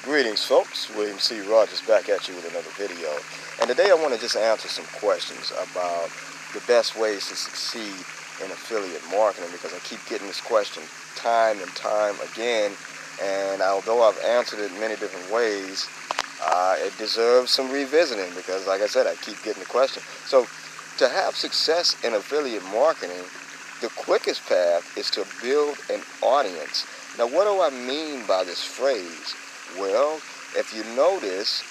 Greetings folks, William C. Rogers back at you with another video. And today I want to just answer some questions about the best ways to succeed in affiliate marketing, because I keep getting this question time and time again, and although I've answered it in many different ways, it deserves some revisiting because, like I said, I keep getting the question. So to have success in affiliate marketing, the quickest path is to build an audience. Now, what do I mean by this phrase? Well, if you notice,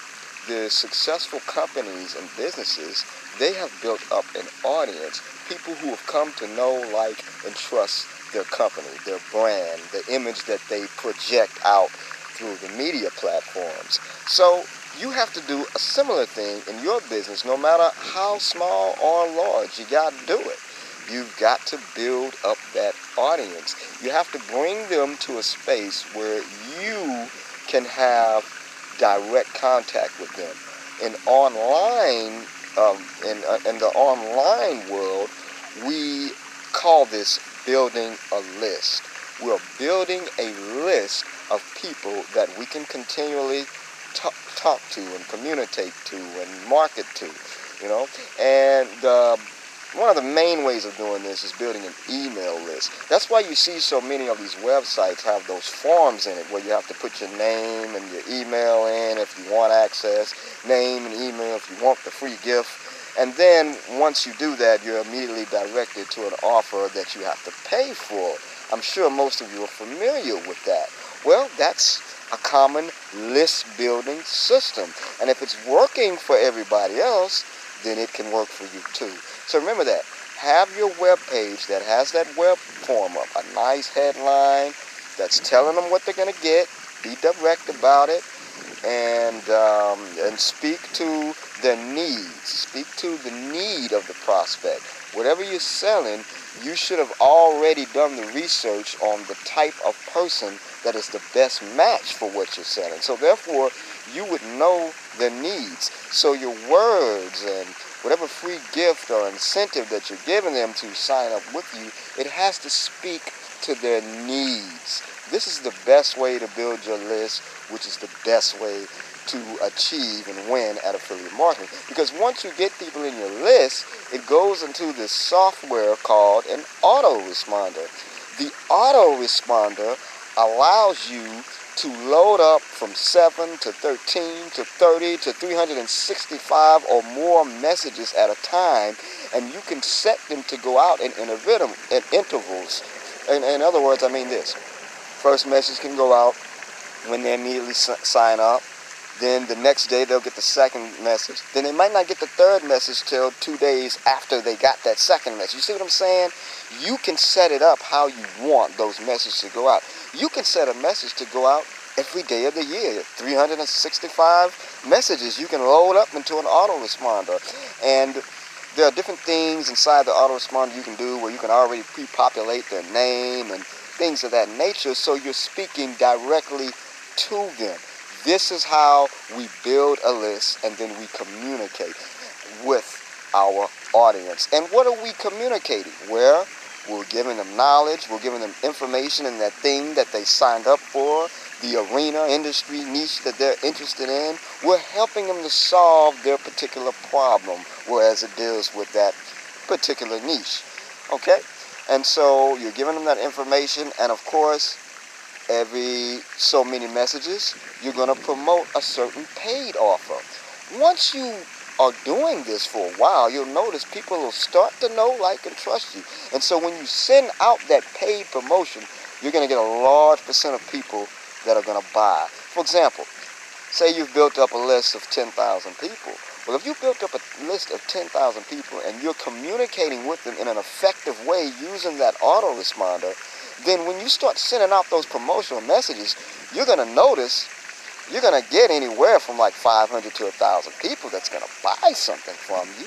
the successful companies and businesses, they have built up an audience, people who have come to know, like, and trust their company, their brand, the image that they project out through the media platforms. So you have to do a similar thing in your business, no matter how small or large. You got to do it. You've got to build up that audience. You have to bring them to a space where you can have direct contact with them. In the online world, we call this building a list. We're building a list of people that we can continually talk to and communicate to and market to, and one of the main ways of doing this is building an email list. That's why you see so many of these websites have those forms in it where you have to put your name and your email in if you want access, name and email if you want the free gift. And then once you do that, you're immediately directed to an offer that you have to pay for. I'm sure most of you are familiar with that. Well, that's a common list building system. And if it's working for everybody else, then it can work for you too. So remember that. Have your web page that has that web form up, a nice headline that's telling them what they're going to get. Be direct about it, and speak to their needs. Speak to the need of the prospect. Whatever you're selling, you should have already done the research on the type of person that is the best match for what you're selling. So therefore, you would know their needs. So your words and whatever free gift or incentive that you're giving them to sign up with you, it has to speak to their needs. This is the best way to build your list, which is the best way to achieve and win at affiliate marketing. Because once you get people in your list, it goes into this software called an autoresponder. The autoresponder allows you to load up from 7 to 13 to 30 to 365 or more messages at a time, and you can set them to go out in intervals. In other words, I mean this. First message can go out when they immediately sign up. Then the next day they'll get the second message. Then they might not get the third message till 2 days after they got that second message. You see what I'm saying? You can set it up how you want those messages to go out. You can set a message to go out every day of the year. 365 messages you can load up into an autoresponder. And there are different things inside the autoresponder you can do where you can already pre-populate their name and things of that nature, so you're speaking directly to them. This is how we build a list, and then we communicate with our audience. And what are we communicating? Well, we're giving them knowledge, we're giving them information in that thing that they signed up for, the arena, industry, niche that they're interested in. We're helping them to solve their particular problem, whereas it deals with that particular niche. Okay? And so you're giving them that information, and of course, every so many messages, you're going to promote a certain paid offer. Once you are doing this for a while, you'll notice people will start to know, like, and trust you. And so when you send out that paid promotion, you're going to get a large percent of people that are going to buy. For example, say you've built up a list of 10,000 people. Well, if you built up a list of 10,000 people and you're communicating with them in an effective way using that autoresponder, then when you start sending out those promotional messages, you're going to notice you're going to get anywhere from like 500 to 1,000 people that's going to buy something from you.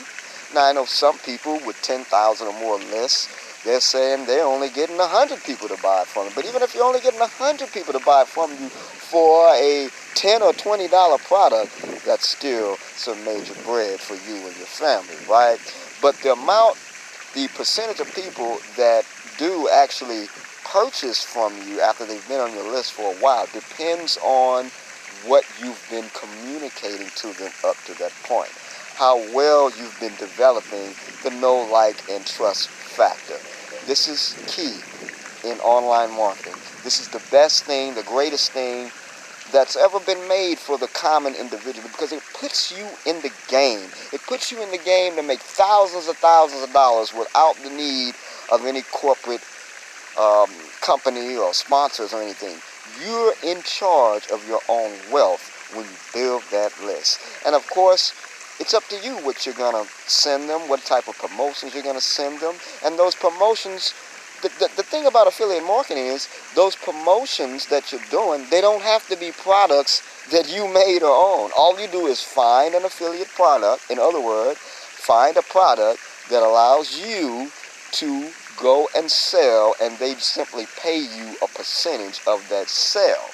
Now, I know some people with 10,000 or more lists, they're saying they're only getting 100 people to buy from them. But even if you're only getting 100 people to buy from you for a $10 or $20 product, that's still some major bread for you and your family, right? But the percentage of people that do actually purchase from you after they've been on your list for a while depends on what you've been communicating to them up to that point. How well you've been developing the know, like, and trust factor. This is key in online marketing. This is the best thing, the greatest thing that's ever been made for the common individual, because it puts you in the game. It puts you in the game to make thousands of dollars without the need of any corporate company or sponsors or anything. You're in charge of your own wealth when you build that list. And of course, it's up to you what you're going to send them, what type of promotions you're going to send them. And those promotions, the thing about affiliate marketing is those promotions that you're doing, they don't have to be products that you made or own. All you do is find an affiliate product. In other words, find a product that allows you to go and sell, and they simply pay you a percentage of that sale,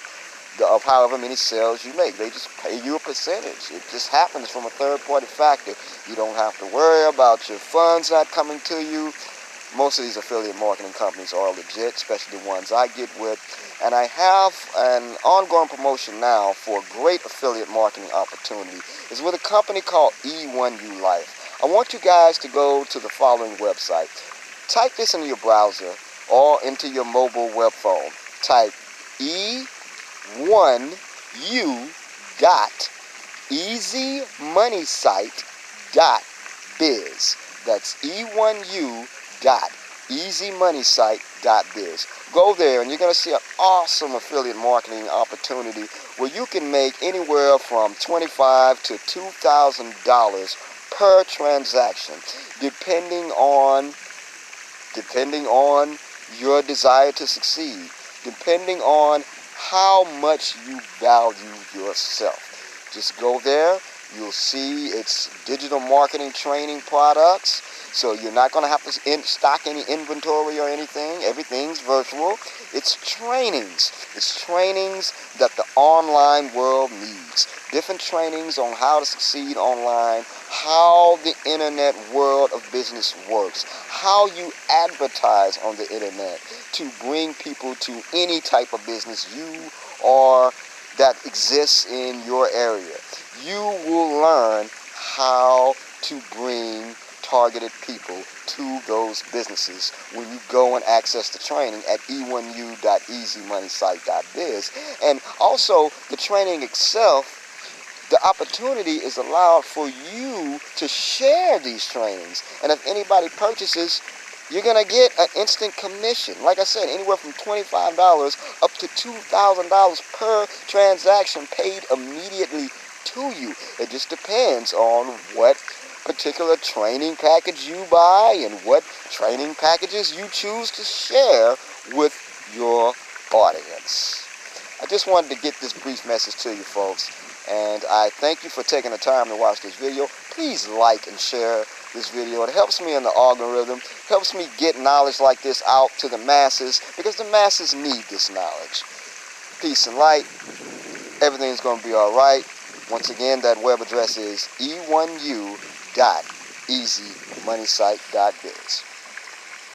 of however many sales you make. They just pay you a percentage. It just happens from a third-party factor. You don't have to worry about your funds not coming to you. Most of these affiliate marketing companies are legit, especially the ones I get with. And I have an ongoing promotion now for a great affiliate marketing opportunity. It's with a company called E1U Life. I want you guys to go to the following website. Type this into your browser or into your mobile web phone. Type e1u.easymoneysite.biz. That's e1u.easymoneysite.biz. Go there and you're going to see an awesome affiliate marketing opportunity where you can make anywhere from $25 to $2,000 per transaction, depending on your desire to succeed, depending on how much you value yourself. Just go there. You'll see it's digital marketing training products. So you're not going to have to stock any inventory or anything. Everything's virtual. It's trainings. It's trainings that the online world needs. Different trainings on how to succeed online, how the internet world of business works, how you advertise on the internet to bring people to any type of business you or that exists in your area. You will learn how to bring targeted people to those businesses when you go and access the training at e1u.easymoneysite.biz. And also, the training itself, the opportunity is allowed for you to share these trainings. And if anybody purchases, you're going to get an instant commission. Like I said, anywhere from $25 up to $2,000 per transaction paid immediately to you. It just depends on what particular training package you buy and what training packages you choose to share with your audience. I just wanted to get this brief message to you folks, and I thank you for taking the time to watch this video. Please like and share this video. It helps me in the algorithm, helps me get knowledge like this out to the masses, because the masses need this knowledge. Peace and light. Everything's going to be all right. Once again, that web address is e1u.easymoneysite.biz.